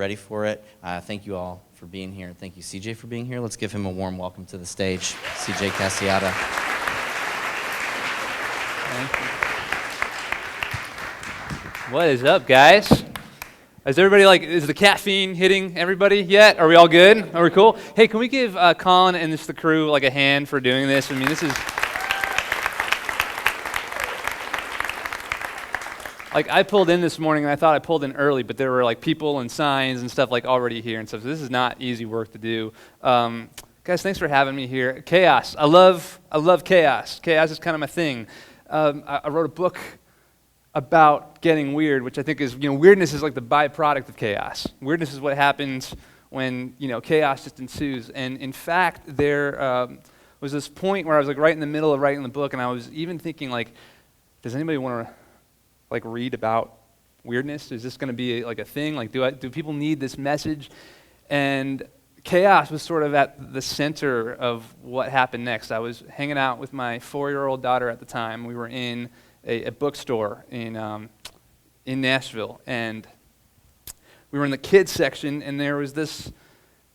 ready for it. Thank you all for being here. Thank you, CJ, for being here. Let's give him a warm welcome to the stage. CJ Casciotta. Thank you. What is up, guys? Is everybody is the caffeine hitting everybody yet? Are we all good? Are we cool? Hey, can we give Colin and the crew a hand for doing this? I mean, this is... I pulled in this morning, and I thought I pulled in early, but there were people and signs and stuff already here and stuff. So this is not easy work to do. Guys, thanks for having me here. Chaos. I love chaos. Chaos is kind of my thing. I wrote a book about getting weird, which I think is, weirdness is the byproduct of chaos. Weirdness is what happens when, chaos just ensues. And in fact, there was this point where I was right in the middle of writing the book, and I was even thinking does anybody want to read about weirdness? Is this going to be a thing? Do people need this message? And chaos was sort of at the center of what happened next. I was hanging out with my 4-year-old daughter at the time. We were in a bookstore in Nashville, and we were in the kids section, and there was this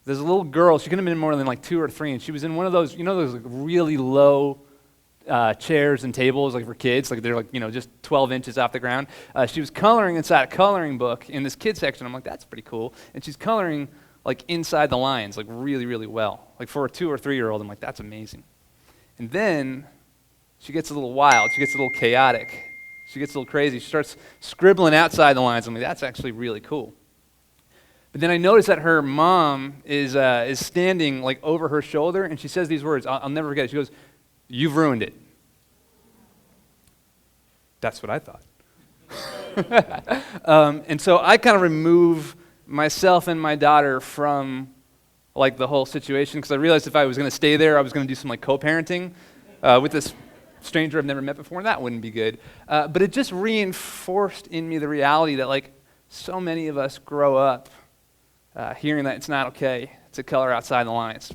little girl. She couldn't have been more than 2 or 3, and she was in one of those, those really low chairs and tables for kids, they're just 12 inches off the ground. She was coloring inside a coloring book in this kids section. I'm that's pretty cool. And she's coloring inside the lines really, really well. For a 2 or 3-year-old, I'm that's amazing. And then she gets a little wild. She gets a little chaotic. She gets a little crazy. She starts scribbling outside the lines. I'm that's actually really cool. But then I notice that her mom is standing over her shoulder, and she says these words. I'll never forget it. She goes, "You've ruined it." That's what I thought. And so I kind of remove myself and my daughter from the whole situation, because I realized if I was going to stay there, I was going to do some co-parenting with this stranger I've never met before, and that wouldn't be good. But it just reinforced in me the reality that so many of us grow up hearing that it's not okay to color outside the lines.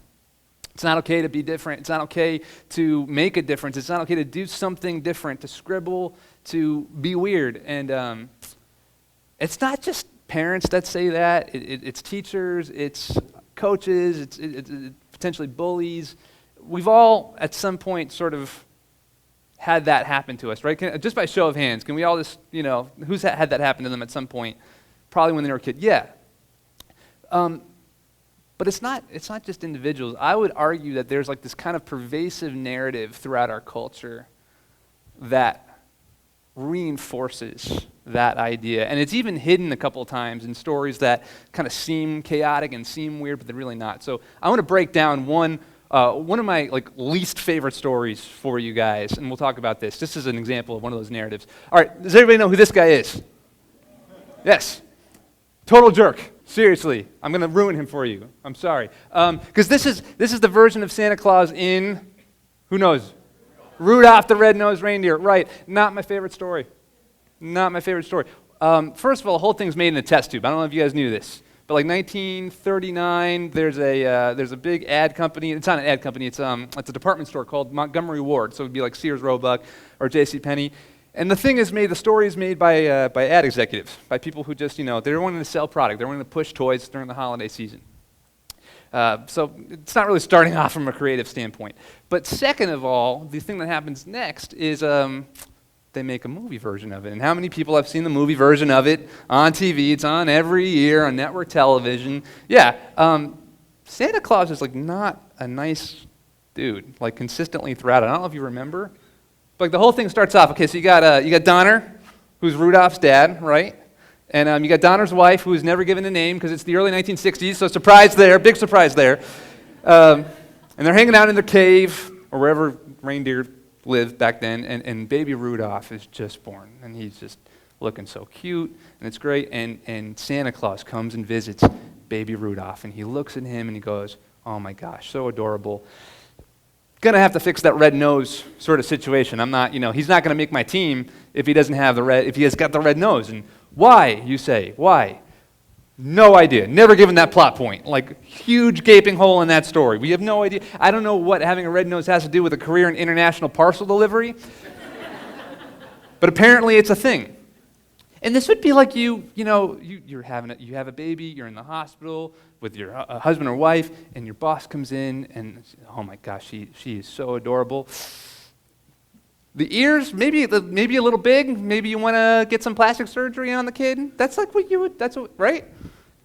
It's not okay to be different. It's not okay to make a difference. It's not okay to do something different, to scribble, to be weird. And it's not just parents that say that. It's teachers. It's coaches. It's potentially bullies. We've all, at some point, sort of had that happen to us, right? Just by show of hands, can we all just, who's had that happen to them at some point? Probably when they were a kid. Yeah. But it's not just individuals. I would argue that there's this kind of pervasive narrative throughout our culture that reinforces that idea. And it's even hidden a couple of times in stories that kind of seem chaotic and seem weird, but they're really not. So I want to break down one of my least favorite stories for you guys, and we'll talk about this. This is an example of one of those narratives. All right, does everybody know who this guy is? Yes. Total jerk. Seriously, I'm going to ruin him for you. I'm sorry. Because this is the version of Santa Claus in, who knows? Rudolph the Red-Nosed Reindeer. Right. Not my favorite story. Not my favorite story. First of all, the whole thing's made in a test tube. I don't know if you guys knew this. But 1939, there's a big ad company. It's not an ad company. It's a department store called Montgomery Ward. So it would be Sears Roebuck or JCPenney. And the story is made by ad executives, by people who just, they're wanting to sell product. They're wanting to push toys during the holiday season. So it's not really starting off from a creative standpoint. But second of all, the thing that happens next is they make a movie version of it. And how many people have seen the movie version of it on TV? It's on every year on network television. Yeah, Santa Claus is not a nice dude, consistently throughout it. I don't know if you remember. But the whole thing starts off, okay, so you got Donner, who's Rudolph's dad, right? And you got Donner's wife, who was never given a name because it's the early 1960s, so surprise there, big surprise there. And they're hanging out in their cave, or wherever reindeer lived back then, and baby Rudolph is just born, and he's just looking so cute, and it's great, and Santa Claus comes and visits baby Rudolph, and he looks at him and he goes, "Oh my gosh, so adorable. Gonna have to fix that red nose sort of situation. I'm not, he's not gonna make my team if he doesn't have if he has got the red nose." And why, you say? Why? No idea. Never given that plot point. Huge gaping hole in that story. We have no idea. I don't know what having a red nose has to do with a career in international parcel delivery. But apparently it's a thing. And this would be like you have a baby, you're in the hospital with your husband or wife, and your boss comes in, and oh my gosh, she is so adorable. The ears, maybe a little big. Maybe you want to get some plastic surgery on the kid. That's like what you would. Right?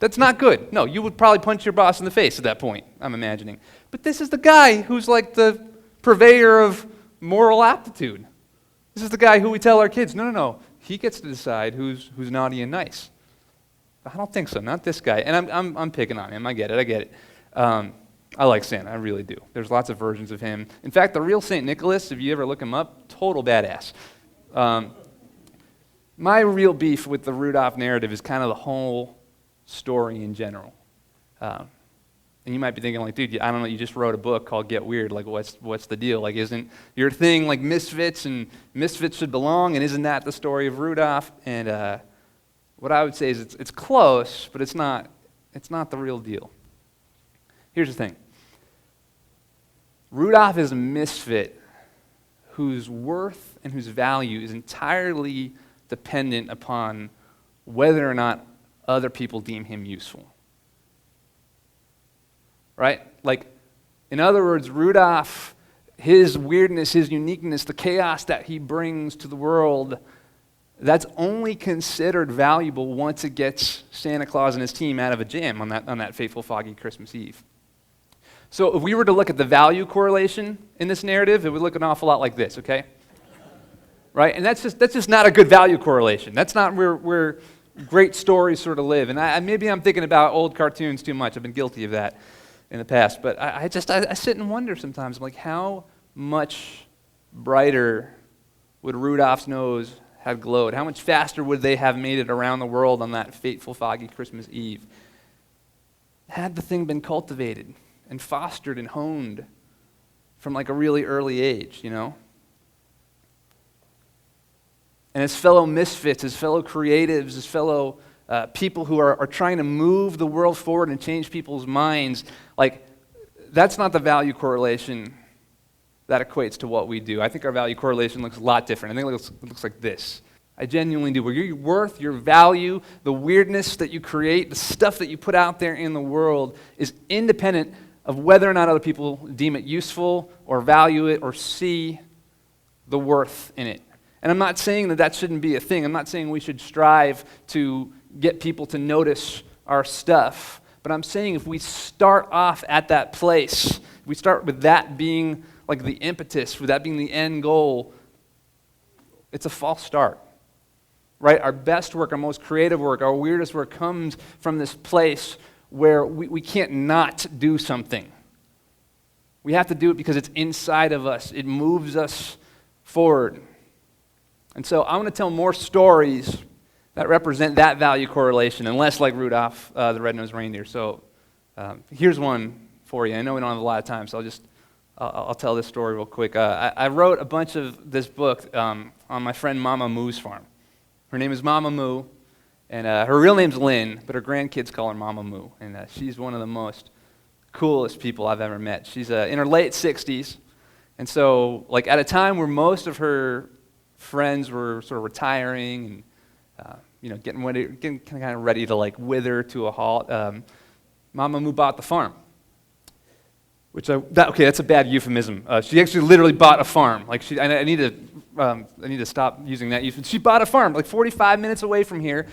That's not good. No, you would probably punch your boss in the face at that point. I'm imagining. But this is the guy who's like the purveyor of moral aptitude. This is the guy who we tell our kids, no. He gets to decide who's naughty and nice. I don't think so. Not this guy. And I'm picking on him. I get it. I like Santa, I really do. There's lots of versions of him. In fact, the real St. Nicholas, if you ever look him up, total badass. My real beef with the Rudolph narrative is kind of the whole story in general. And you might be thinking, like, dude, I don't know, you just wrote a book called Get Weird. Like, what's the deal? Like, isn't your thing like misfits and misfits should belong? And isn't that the story of Rudolph? And what I would say is it's close, but it's not the real deal. Here's the thing. Rudolph is a misfit whose worth and whose value is entirely dependent upon whether or not other people deem him useful. Right? Like, in other words, Rudolph, his weirdness, his uniqueness, the chaos that he brings to the world, that's only considered valuable once it gets Santa Claus and his team out of a jam on that fateful, foggy Christmas Eve. So if we were to look at the value correlation in this narrative, it would look an awful lot like this, okay? Right? And that's just not a good value correlation. That's not where great stories sort of live. And maybe I'm thinking about old cartoons too much. I've been guilty of that in the past. But I sit and wonder sometimes, I'm like, how much brighter would Rudolph's nose have glowed? How much faster would they have made it around the world on that fateful, foggy Christmas Eve? Had the thing been cultivated and fostered and honed from like a really early age, you know? And as fellow misfits, as fellow creatives, as fellow people who are trying to move the world forward and change people's minds, like, that's not the value correlation that equates to what we do. I think our value correlation looks a lot different. I think it looks like this. I genuinely do. Where your worth, your value, the weirdness that you create, the stuff that you put out there in the world is independent of whether or not other people deem it useful or value it or see the worth in it. And I'm not saying that shouldn't be a thing. I'm not saying we should strive to get people to notice our stuff. But I'm saying if we start off at that place, if we start with that being like the impetus, with that being the end goal, it's a false start. Right? Our best work, our most creative work, our weirdest work comes from this place where we can't not do something. We have to do it because it's inside of us. It moves us forward. And so I want to tell more stories that represent that value correlation, and less like Rudolph, the red-nosed reindeer. So here's one for you. I know we don't have a lot of time, so I'll tell this story real quick. I wrote a bunch of this book on my friend Mama Moo's farm. Her name is Mama Moo, and her real name's Lynn, but her grandkids call her Mama Moo, and she's one of the most coolest people I've ever met. She's in her late 60s, and so like at a time where most of her friends were sort of retiring and getting kind of ready to like wither to a halt, Mama Moo bought the farm. That's a bad euphemism. She actually literally bought a farm. Like I need to stop using that euphemism. She bought a farm like 45 minutes away from here,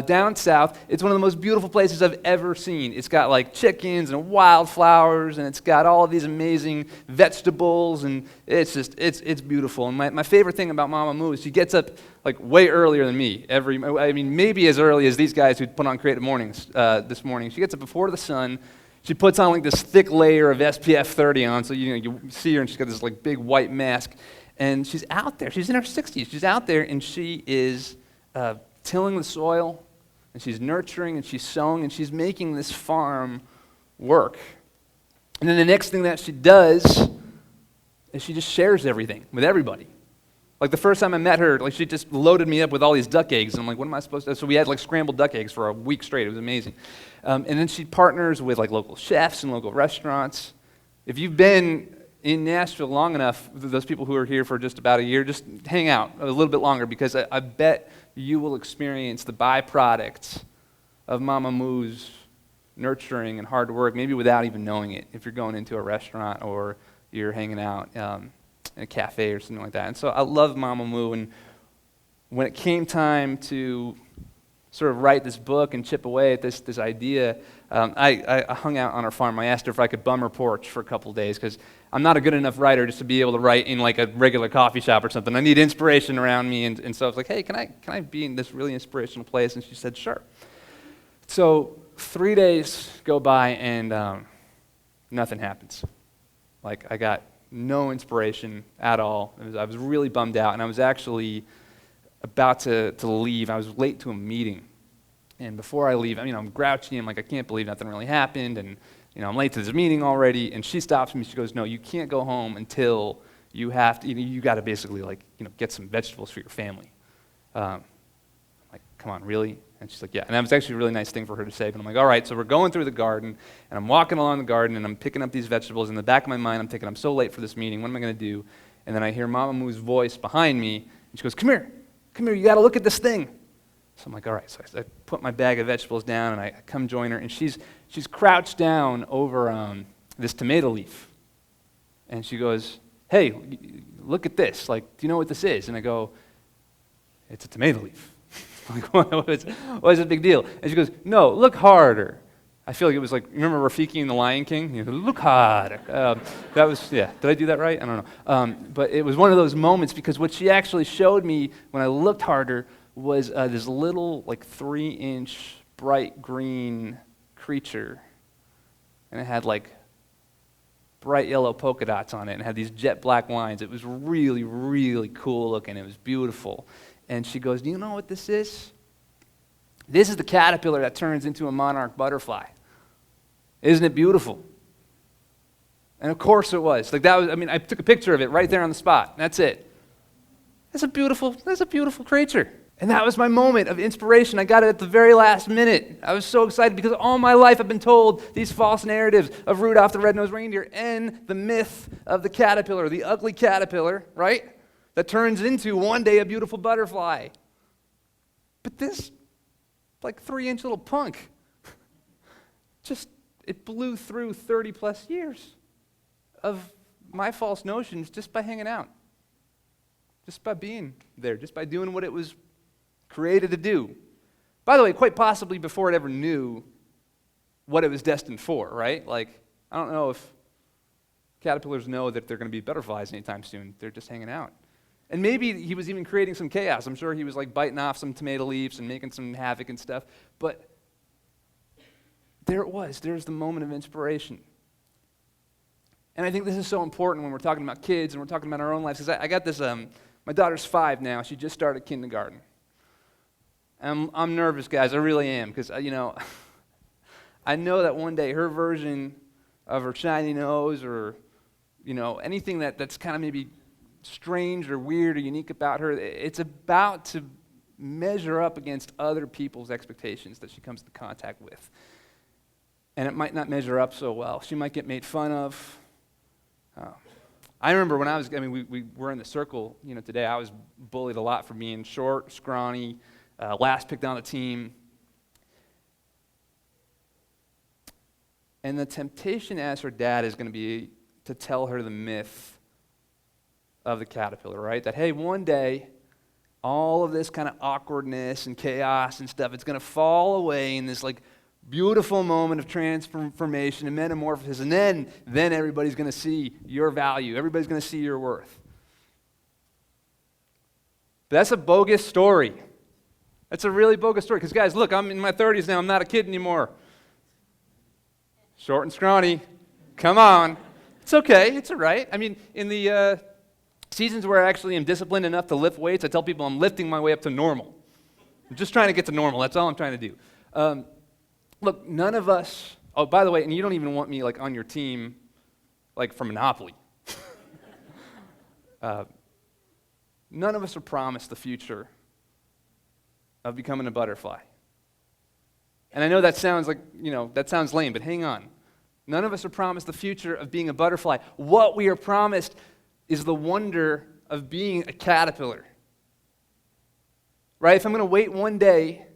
down south. It's one of the most beautiful places I've ever seen. It's got like chickens and wildflowers, and it's got all of these amazing vegetables, and it's beautiful. And my favorite thing about Mama Moo is she gets up like way earlier than me. Maybe as early as these guys who put on Creative Mornings this morning. She gets up before the sun. She puts on like this thick layer of SPF 30 on, so you see her, and she's got this like big white mask, and she's out there. She's in her 60s. She's out there, and she is tilling the soil, and she's nurturing, and she's sowing, and she's making this farm work. And then the next thing that she does is she just shares everything with everybody. Like the first time I met her, like she just loaded me up with all these duck eggs, and I'm like, what am I supposed to do? So we had like scrambled duck eggs for a week straight. It was amazing. And then she partners with like local chefs and local restaurants. If you've been in Nashville long enough, those people who are here for just about a year, just hang out a little bit longer, because I bet you will experience the byproducts of Mama Moo's nurturing and hard work, maybe without even knowing it, if you're going into a restaurant or you're hanging out in a cafe or something like that. And so I love Mama Moo, and when it came time to sort of write this book and chip away at this idea, I hung out on her farm. I asked her if I could bum her porch for a couple days, because I'm not a good enough writer just to be able to write in like a regular coffee shop or something. I need inspiration around me, and so I was like, hey, can I be in this really inspirational place? And she said, sure. So 3 days go by, and nothing happens. Like, I got no inspiration at all. I was really bummed out, and I was actually about to leave. I was late to a meeting. And before I leave, I'm grouchy. I'm like, I can't believe nothing really happened, and I'm late to this meeting already. And she stops me. She goes, no, you can't go home until you have to, you got to basically get some vegetables for your family. I'm like, come on, really? And she's like, yeah. And that was actually a really nice thing for her to say. But I'm like, all right. So we're going through the garden, and I'm walking along the garden, and I'm picking up these vegetables. In the back of my mind, I'm thinking, I'm so late for this meeting. What am I going to do? And then I hear Mama Moo's voice behind me, and she goes, come here, you got to look at this thing. So I'm like, all right. So I put my bag of vegetables down, and I come join her, and she's crouched down over this tomato leaf. And she goes, hey, look at this. Like, do you know what this is? And I go, it's a tomato leaf. I'm like, what's the big deal? And she goes, no, look harder. I feel like it was like, remember Rafiki in The Lion King? You know, look harder. That was, yeah, did I do that right? I don't know. But it was one of those moments, because what she actually showed me when I looked harder was this little, like, 3-inch bright green creature. And it had, like, bright yellow polka dots on it, and had these jet black lines. It was really, really cool looking. It was beautiful. And she goes, do you know what this is? This is the caterpillar that turns into a monarch butterfly. Isn't it beautiful? And of course it was. Like, that was, I took a picture of it right there on the spot. That's it. That's a beautiful creature. And that was my moment of inspiration. I got it at the very last minute. I was so excited, because all my life I've been told these false narratives of Rudolph the Red-Nosed Reindeer and the myth of the caterpillar, the ugly caterpillar, right? That turns into one day a beautiful butterfly. But this, like, 3-inch little punk, it blew through 30 plus years of my false notions just by hanging out, just by being there, just by doing what it was created to do. By the way, quite possibly before it ever knew what it was destined for, right? Like, I don't know if caterpillars know that they're going to be butterflies anytime soon. They're just hanging out. And maybe he was even creating some chaos. I'm sure he was like biting off some tomato leaves and making some havoc and stuff. But there it was. There's the moment of inspiration. And I think this is so important when we're talking about kids and we're talking about our own lives. Because I got this, my daughter's 5 now. She just started kindergarten. And I'm nervous, guys. I really am. Because, I know that one day her version of her shiny nose, or, anything that's kind of maybe strange or weird or unique about her, it's about to measure up against other people's expectations that she comes into contact with. And it might not measure up so well. She might get made fun of. I remember when we were in the circle, today. I was bullied a lot for being short, scrawny, last picked on the team. And the temptation as her dad is going to be to tell her the myth of the caterpillar, right? That, hey, one day, all of this kind of awkwardness and chaos and stuff, it's going to fall away in this, like, beautiful moment of transformation and metamorphosis, and then everybody's going to see your value. Everybody's going to see your worth. But that's a bogus story. That's a really bogus story. Because, guys, look, I'm in my 30s now. I'm not a kid anymore. Short and scrawny. Come on. It's okay. It's all right. In the seasons where I actually am disciplined enough to lift weights, I tell people I'm lifting my way up to normal. I'm just trying to get to normal. That's all I'm trying to do. Look, none of us, oh, by the way, and you don't even want me, like, on your team, like, for Monopoly. None of us are promised the future of becoming a butterfly. And I know that sounds like, that sounds lame, but hang on. None of us are promised the future of being a butterfly. What we are promised is the wonder of being a caterpillar. right? If I'm going to wait one day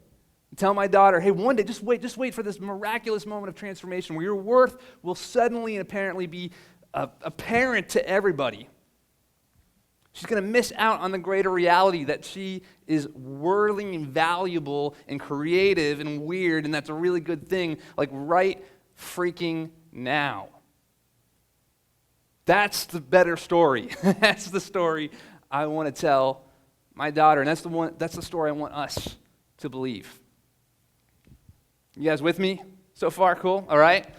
and tell my daughter, hey, one day, just wait for this miraculous moment of transformation where your worth will suddenly and apparently be apparent to everybody. She's going to miss out on the greater reality that she is worthy and valuable and creative and weird, and that's a really good thing, like right freaking now. That's the better story. That's the story I want to tell my daughter, and that's the story I want us to believe. You guys with me so far? Cool? All right?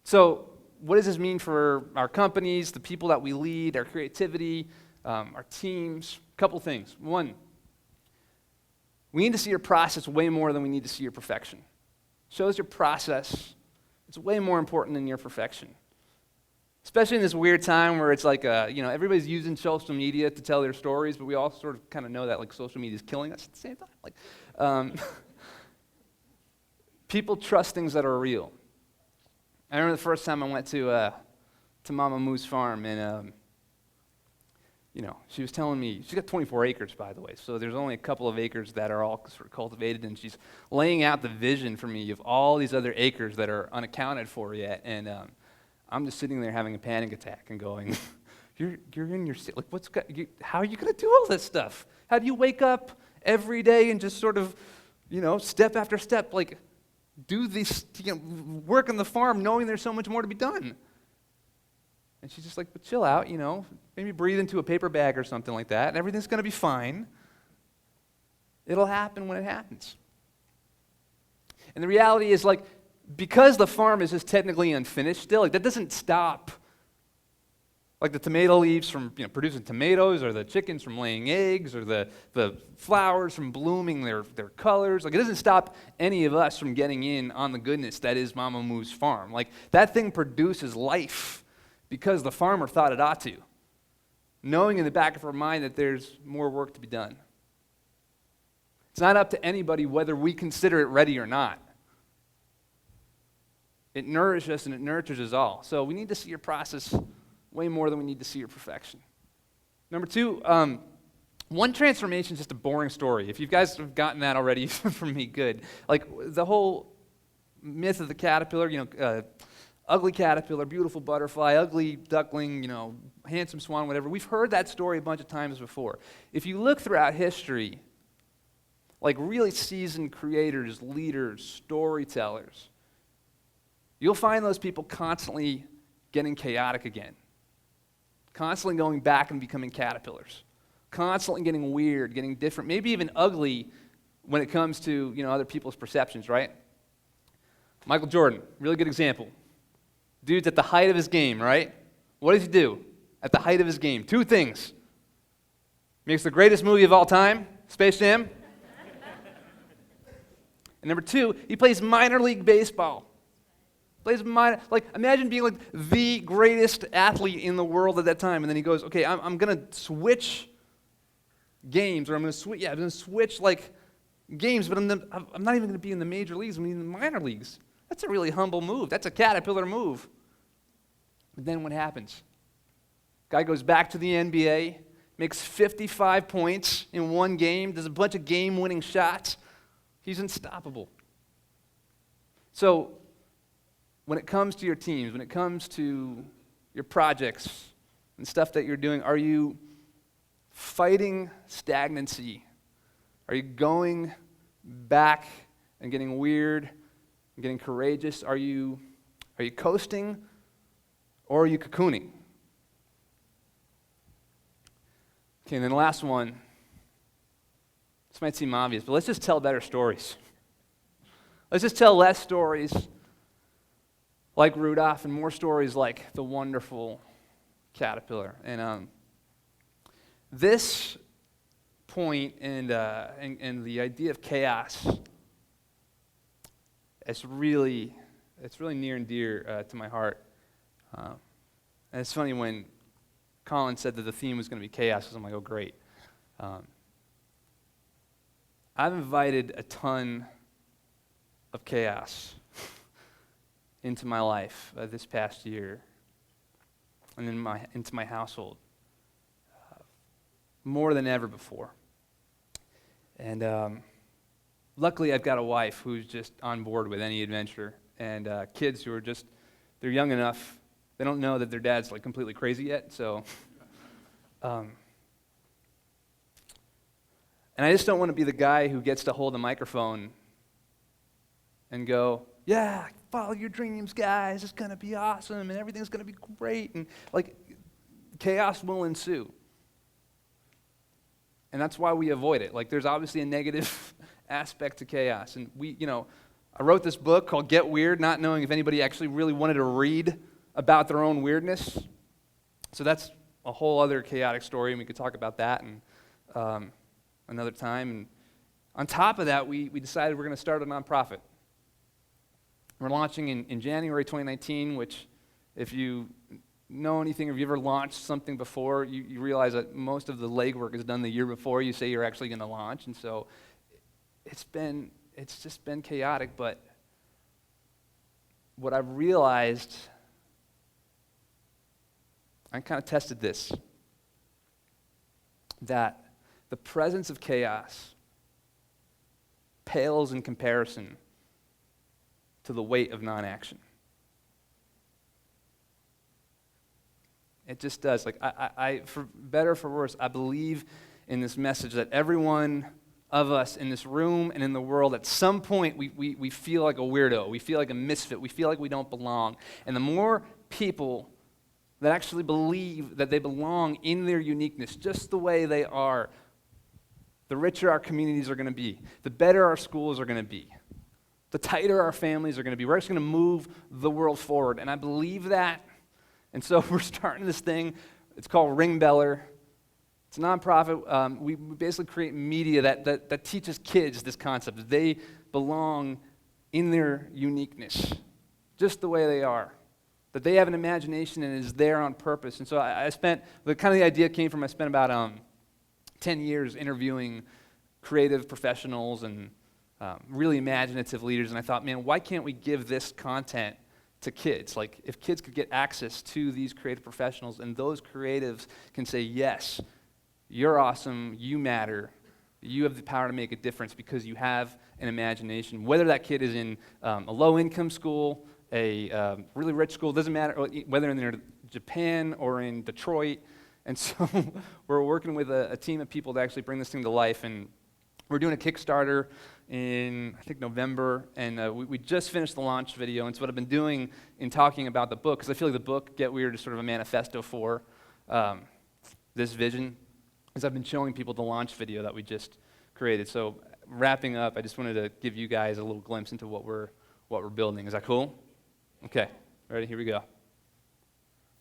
So, what does this mean for our companies, the people that we lead, our creativity, our teams? A couple things. One, we need to see your process way more than we need to see your perfection. Show us your process. It's way more important than your perfection. Especially in this weird time where it's like, everybody's using social media to tell their stories, but we all sort of kind of know that like social media is killing us at the same time. Like, people trust things that are real. I remember the first time I went to Mama Moo's farm, and she was telling me, she's got 24 acres, by the way, so there's only a couple of acres that are all sort of cultivated, and she's laying out the vision for me of all these other acres that are unaccounted for yet, and I'm just sitting there having a panic attack and going, you're in your city, like how are you going to do all this stuff? How do you wake up every day and just sort of, step after step, like do this, work on the farm knowing there's so much more to be done? And she's just like, but chill out, maybe breathe into a paper bag or something like that, and everything's going to be fine. It'll happen when it happens. And the reality is, like, because the farm is just technically unfinished still, like that doesn't stop like the tomato leaves from producing tomatoes, or the chickens from laying eggs, or the flowers from blooming their colors. Like it doesn't stop any of us from getting in on the goodness that is Mama Moo's farm. Like that thing produces life because the farmer thought it ought to, knowing in the back of her mind that there's more work to be done. It's not up to anybody whether we consider it ready or not. It nourishes us and it nurtures us all. So we need to see your process way more than we need to see your perfection. Number two, one transformation is just a boring story. If you guys have gotten that already from me, good. Like the whole myth of the caterpillar, ugly caterpillar, beautiful butterfly, ugly duckling, handsome swan, whatever. We've heard that story a bunch of times before. If you look throughout history, like really seasoned creators, leaders, storytellers, you'll find those people constantly getting chaotic again, constantly going back and becoming caterpillars, constantly getting weird, getting different, maybe even ugly when it comes to other people's perceptions, right? Michael Jordan, really good example. Dude's at the height of his game, right? What does he do at the height of his game? Two things. Makes the greatest movie of all time, Space Jam. And number two, he plays minor league baseball. Imagine being like the greatest athlete in the world at that time, and then he goes, okay, I'm going to switch games, or I'm going to switch like games, but I'm not even going to be in the major leagues, I'm going to be in the minor leagues. That's a really humble move. That's a caterpillar move. But then what happens? Guy goes back to the NBA, makes 55 points in one game, does a bunch of game-winning shots. He's unstoppable. So when it comes to your teams, when it comes to your projects and stuff that you're doing, are you fighting stagnancy? Are you going back and getting weird and getting courageous? Are you coasting, or are you cocooning? Okay, and then the last one. This might seem obvious, but let's just tell better stories. Let's just tell less stories like Rudolph and more stories like the wonderful caterpillar. And this point and the idea of chaos, it's really near and dear to my heart. And it's funny when Colin said that the theme was going to be chaos, because I'm like, oh, great. I've invited a ton of chaos into my life this past year and into my household more than ever before. And luckily, I've got a wife who's just on board with any adventure, and kids who are they're young enough, they don't know that their dad's like completely crazy yet, so. And I just don't want to be the guy who gets to hold a microphone and go, yeah, follow your dreams, guys, it's going to be awesome, and everything's going to be great, and like, chaos will ensue. And that's why we avoid it. Like, there's obviously a negative aspect to chaos. And I wrote this book called Get Weird, not knowing if anybody actually really wanted to read about their own weirdness. So that's a whole other chaotic story, and we could talk about that another time. And on top of that, we decided we're going to start a nonprofit. We're launching in January 2019, which if you know anything, if you ever launched something before, you realize that most of the legwork is done the year before you say you're actually going to launch. And so it's just been chaotic, but what I've realized, I kind of tested this, that the presence of chaos pales in comparison to the weight of non-action. It just does. Like, I for better or for worse, I believe in this message that everyone of us in this room and in the world, at some point, we feel like a weirdo. We feel like a misfit. We feel like we don't belong. And the more people that actually believe that they belong in their uniqueness, just the way they are, the richer our communities are going to be, the better our schools are going to be, the tighter our families are going to be. We're just going to move the world forward. And I believe that. And so we're starting this thing. It's called Ring Beller. It's a nonprofit. We basically create media that teaches kids this concept, that they belong in their uniqueness, just the way they are, that they have an imagination and is there on purpose. And so I spent, the idea came from, I spent about 10 years interviewing creative professionals and really imaginative leaders, and I thought, man, why can't we give this content to kids? Like, if kids could get access to these creative professionals and those creatives can say, yes, you're awesome, you matter, you have the power to make a difference because you have an imagination. Whether that kid is in a low-income school, a really rich school, doesn't matter, whether they're in Japan or in Detroit. And so we're working with a team of people to actually bring this thing to life, and we're doing a Kickstarter in, I think, November, and we just finished the launch video. And so what I've been doing in talking about the book, because I feel like the book, Get Weird, is sort of a manifesto for this vision, is I've been showing people the launch video that we just created. So wrapping up, I just wanted to give you guys a little glimpse into what we're building. Is that cool? Okay, ready? Here we go.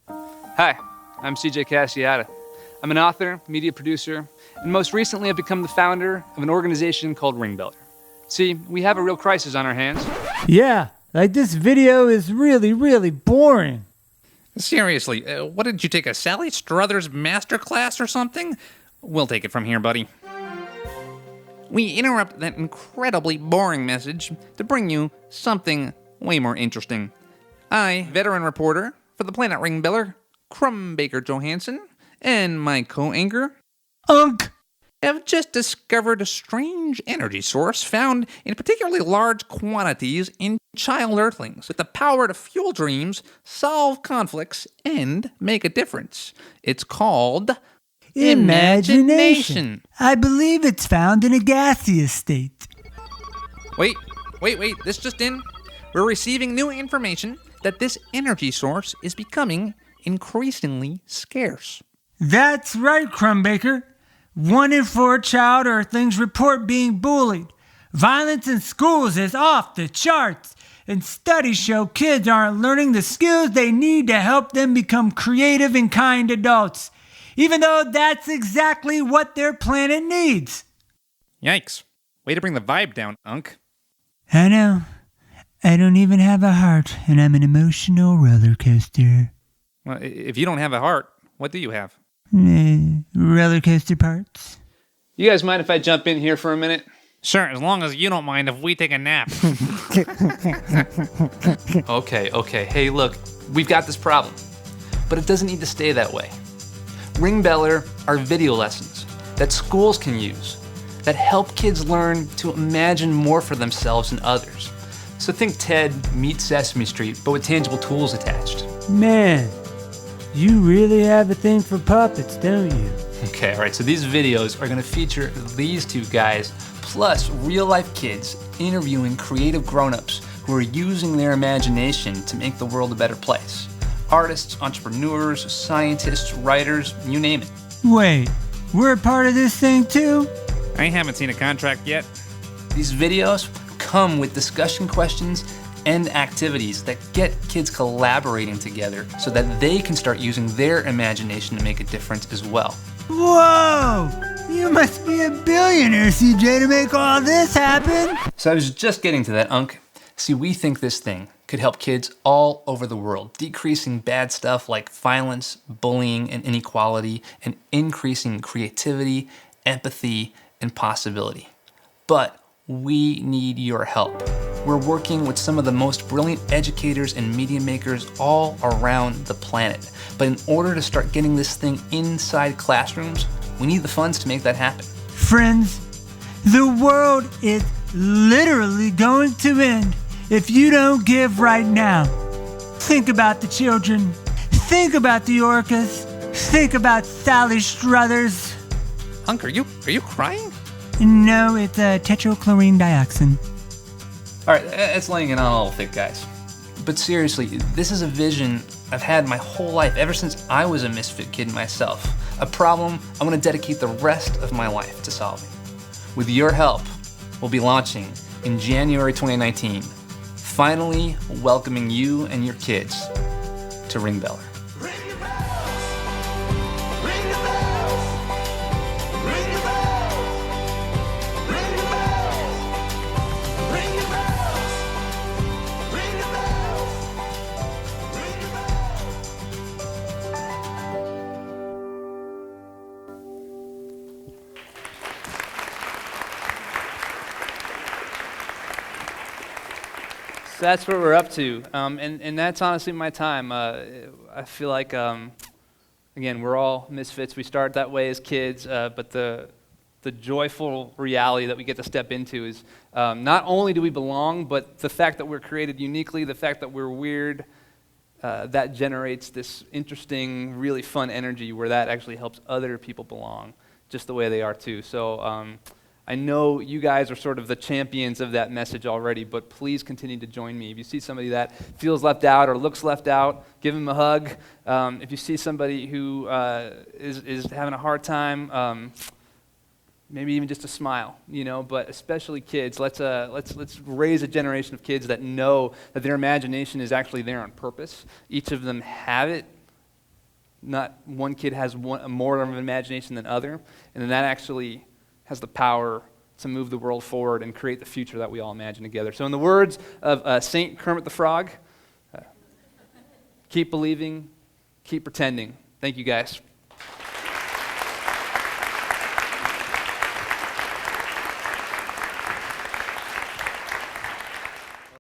Hi, I'm CJ Casciotta. I'm an author, media producer, and most recently I've become the founder of an organization called Ring Beller. See, we have a real crisis on our hands. Yeah, like this video is really, really boring. Seriously, what did you take, a Sally Struthers masterclass or something? We'll take it from here, buddy. We interrupt that incredibly boring message to bring you something way more interesting. I, veteran reporter for the Planet Ring Beller, Baker Johansson, and my co-anchor, Unk! have just discovered a strange energy source found in particularly large quantities in child earthlings with the power to fuel dreams, solve conflicts, and make a difference. It's called imagination. I believe it's found in a gaseous state. Wait, this just in. We're receiving new information that this energy source is becoming increasingly scarce. That's right, Crumbaker. 1 in 4 child earthlings report being bullied. Violence in schools is off the charts, and studies show kids aren't learning the skills they need to help them become creative and kind adults, even though that's exactly what their planet needs. Yikes. Way to bring the vibe down, Unk. I know. I don't even have a heart, and I'm an emotional roller coaster. Well, if you don't have a heart, what do you have? Roller coaster parts. You guys mind if I jump in here for a minute? Sure, as long as you don't mind if we take a nap. Okay. Hey, look, we've got this problem, but it doesn't need to stay that way. Ring Beller are video lessons that schools can use that help kids learn to imagine more for themselves and others. So think TED meets Sesame Street, but with tangible tools attached. Man, you really have a thing for puppets, don't you? Okay, all right, so these videos are gonna feature these two guys, plus real-life kids interviewing creative grown-ups who are using their imagination to make the world a better place. Artists, entrepreneurs, scientists, writers, you name it. Wait, we're a part of this thing too? I haven't seen a contract yet. These videos come with discussion questions and activities that get kids collaborating together so that they can start using their imagination to make a difference as well. Whoa! You must be a billionaire, CJ, to make all this happen. So I was just getting to that, Unc. See, we think this thing could help kids all over the world, decreasing bad stuff like violence, bullying, and inequality, and increasing creativity, empathy, and possibility. But we need your help. We're working with some of the most brilliant educators and media makers all around the planet. But in order to start getting this thing inside classrooms, we need the funds to make that happen. Friends, the world is literally going to end if you don't give right now. Think about the children. Think about the orcas. Think about Sally Struthers. Hunk, are you crying? No, it's tetrachlorine dioxin. All right, it's laying it on a little thick, guys. But seriously, this is a vision I've had my whole life, ever since I was a misfit kid myself. A problem I want to dedicate the rest of my life to solving. With your help, we'll be launching in January 2019, finally welcoming you and your kids to Ring Beller. So that's what we're up to, and that's honestly my time. I feel like, again, we're all misfits. We start that way as kids, but the joyful reality that we get to step into is not only do we belong, but the fact that we're created uniquely, the fact that we're weird, that generates this interesting, really fun energy where that actually helps other people belong just the way they are too. So I know you guys are sort of the champions of that message already, but please continue to join me. If you see somebody that feels left out or looks left out, give them a hug. If you see somebody who is having a hard time, maybe even just a smile, but especially kids. Let's raise a generation of kids that know that their imagination is actually there on purpose. Each of them have it. Not one kid has more of an imagination than other, and then that actually has the power to move the world forward and create the future that we all imagine together. So in the words of St. Kermit the Frog, keep believing, keep pretending. Thank you, guys.